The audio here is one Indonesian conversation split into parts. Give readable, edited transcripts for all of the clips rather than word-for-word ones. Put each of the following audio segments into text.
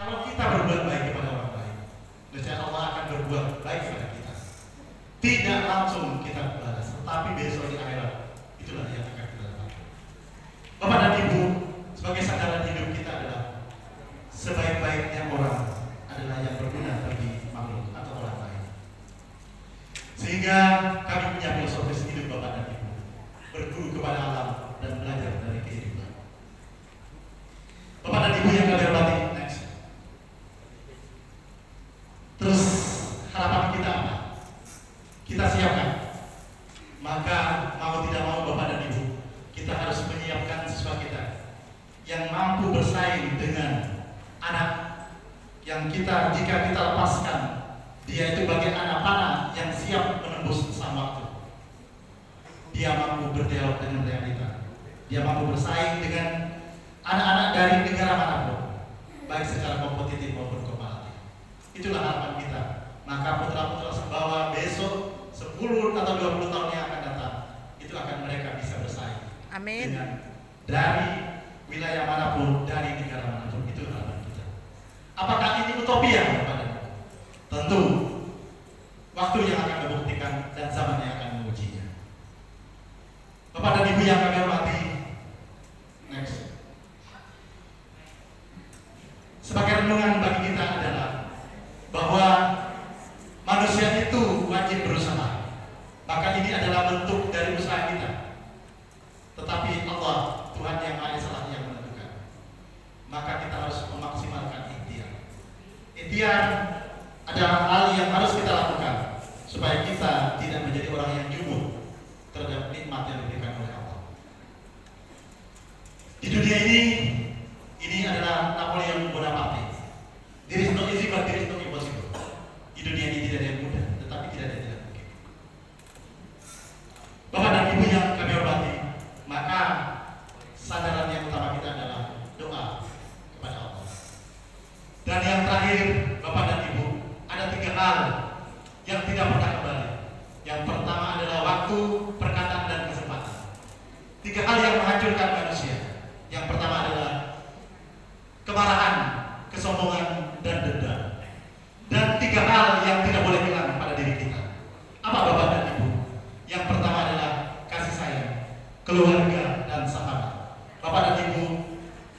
Kalau kita berbuat baik kepada orang lain, niscaya Allah akan berbuat baik kepada kita. Tidak langsung kita balas, tetapi besok di akhirat itulah yang akan kita dapatkan. Bapak dan Ibu, sebagai sandaran hidup kita adalah sebaik-baiknya orang adalah yang berguna bagi makhluk atau orang lain. Sehingga kami punya filosofis hidup Bapak dan Ibu, berguru kepada alam dan belajar dari kehidupan. Bapak dan Ibu yang kami hormati, next. Terus harapan kita apa? Kita siapkan. Maka mau tidak mau Bapak dan Ibu, kita harus menyiapkan siswa kita yang mampu bersaing dengan anak yang jika kita lepaskan, dia itu bagian anak panah yang siap menembus pesan waktu. Dia mampu berdialog dengan realita. Dia mampu bersaing dengan anak-anak dari negara manapun, baik secara kompetitif maupun komparatif. Itulah harapan kita. Maka putra-putra Sumbawa besok 10 atau 20 tahun yang akan datang, itu akan mereka bisa bersaing. Amin. Dengan dari wilayah manapun, dari negara manapun. Itu harapan kita. Apakah ini utopia, Bapak dan Ibu? Tentu waktu yang akan membuktikan dan zaman yang akan mengujinya. Bapak dan Ibu yang kami hormati, next. Sebagai renungan bagi kita adalah bahwa manusia itu wajib berusaha. Maka ini adalah bentuk dari usaha kita. Tetapi Allah, Tuhan yang Maha Esa yang menentukan. Maka kita harus memaksimalkan ikhtiar. Ikhtiar adalah hal yang harus kita lakukan supaya kita tidak menjadi orang yang jumud terhadap nikmat yang diberikan oleh Allah. Di dunia ini adalah Napoleon Bonaparte. There is no easy but there is no impossible. Di dunia ini tidak ada yang mudah, tetapi tidak ada yang tidak mungkin. Bapak dan Ibu yang kami hormati, maka sandaran yang utama kita adalah doa kepada Allah. Dan yang terakhir, Bapak dan Ibu, ada 3 hal yang tidak pernah kembali. Yang pertama adalah waktu, perkataan, dan kesempatan. 3 hal yang menghancurkan manusia. Yang pertama adalah kemarahan, kesombongan, dan dendam. Dan 3 hal yang tidak boleh hilang pada diri kita. Apa Bapak dan Ibu? Yang pertama adalah kasih sayang, keluarga, dan sahabat. Bapak dan Ibu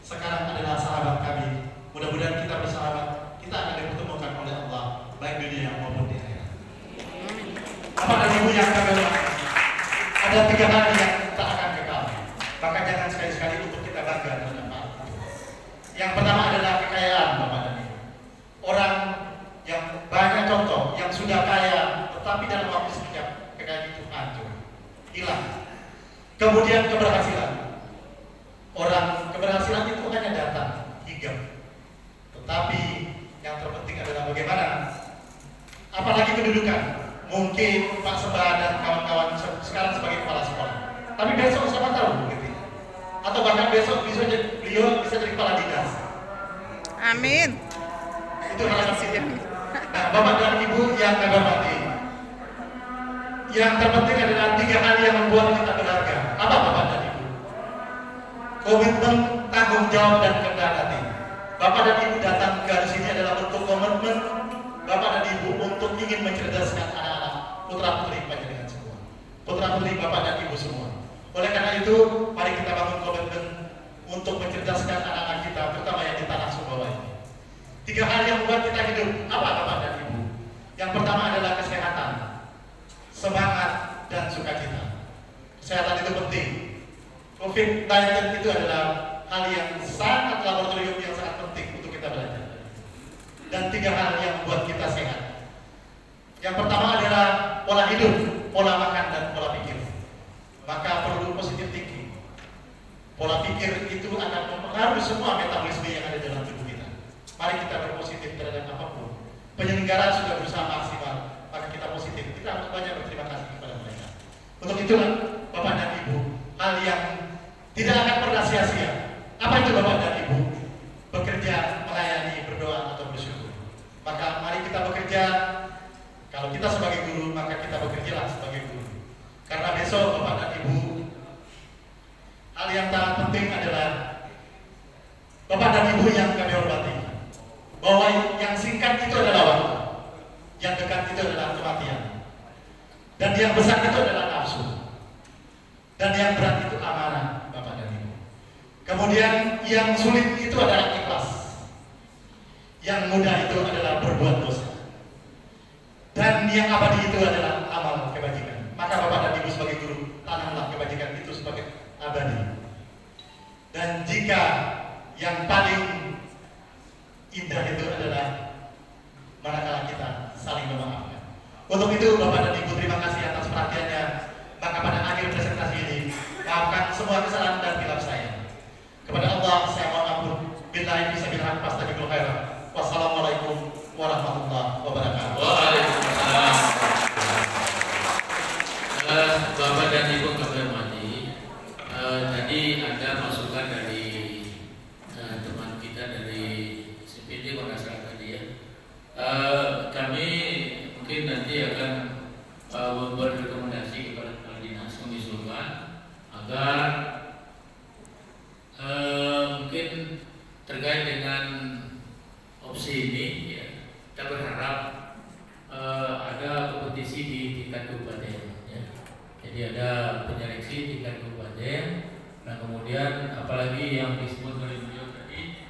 sekarang adalah sahabat kami. Mudah-mudahan kita bersahabat, kita akan dipertemukan oleh Allah baik dunia maupun di akhirat. Bapak dan Ibu yang kami hormati, ada 3 hal yang tak akan kekal. Maka jangan sekali-sekali untuk kita bangga terhadap hal itu. Yang pertama adalah kekayaan, Bapak dan Ibu. Orang yang banyak contoh yang sudah kaya, tetapi dalam waktu sekejap kekayaan itu hancur, hilang. Kemudian keberhasilan. Orang keberhasilan itu hanya datang, hingga. Tetapi yang terpenting adalah bagaimana. Apalagi kedudukan. Mungkin Pak Sembah dan kawan-kawan sekarang sebagai kepala sekolah. Tapi besok siapa tahu begitu. Atau bahkan besok beliau bisa jadi kepala dinas. Amin. Itu harapan kita. Nah, Bapak dan Ibu yang kami hormati, yang terpenting adalah 3 hal yang membuat kita berharga. Apa Bapak dan Ibu? Komitmen, tanggung jawab, dan kerendahan hati. Bapak dan Ibu datang ke sini adalah bentuk komitmen Bapak dan Ibu untuk ingin mencerdaskan anak-anak putra-putri panjenengan semua, putra-putri Bapak dan Ibu semua. Oleh karena itu, mari kita bangun komitmen untuk mencerdaskan anak-anak kita, terutama yang di tanah Sumbawa ini. 3 hal yang membuat kita hidup. Apa Bapak dan Ibu? Yang pertama adalah kesehatan, semangat, dan sukacita. Kesehatan itu penting. COVID-19 itu adalah hal yang sangat laboratorium yang sangat penting untuk kita belajar. Dan 3 hal yang membuat kita sehat. Yang pertama adalah pola hidup, pola makan, dan pola pikir. Maka perlu positif thinking. Pola pikir itu akan mempengaruhi semua metabolisme yang ada dalam tubuh kita. Mari kita berpositif terhadap apapun. Penyelenggara sudah berusaha maksimal, maka kita positif. Kita harus banyak berterima kasih kepada mereka. Untuk itulah Bapak dan Ibu, hal yang tidak akan pernah sia-sia. Apa itu Bapak dan Ibu? Bekerja, melayani, berdoa, atau bersyukur. Maka mari kita bekerja. Kalau kita sebagai guru, maka kita bekerjalah sebagai guru. Karena besok Bapak dan Ibu, hal yang sangat penting adalah Bapak dan Ibu yang kami hormati. yang besar itu adalah nafsu. Dan yang berat itu amanah, Bapak dan Ibu. Kemudian yang sulit itu adalah ikhlas. Yang mudah itu adalah berbuat dosa. Dan yang abadi itu adalah amal kebajikan. Maka Bapak dan Ibu sebagai guru, tanamlah kebajikan itu sebagai abadi. Dan jika yang paling indah itu adalah manakala kita saling memaafkan. Untuk itu Bapak dan Ibu terima kasih atas perhatiannya. Maka pada akhir presentasi ini, maafkan semua kesalahan dan hilaf saya. Kepada Allah saya mohon ampun. Billahi fisabilillah fastaghfirul khairan. Wassalamualaikum warahmatullahi wabarakatuh. Waalaikumsalam. Bapak dan Ibu kami hormati, tadi ada masukan dari teman kita dari CPD kalau nggak salah tadi ya. Kami mungkin nanti akan membuat rekomendasi kepada kepala dinas mengusulkan agar mungkin terkait dengan opsi ini ya, kita berharap ada kompetisi di tingkat kabupaten ya. Jadi ada penyeleksi tingkat kabupaten. Nah kemudian apalagi yang disebut oleh beliau tadi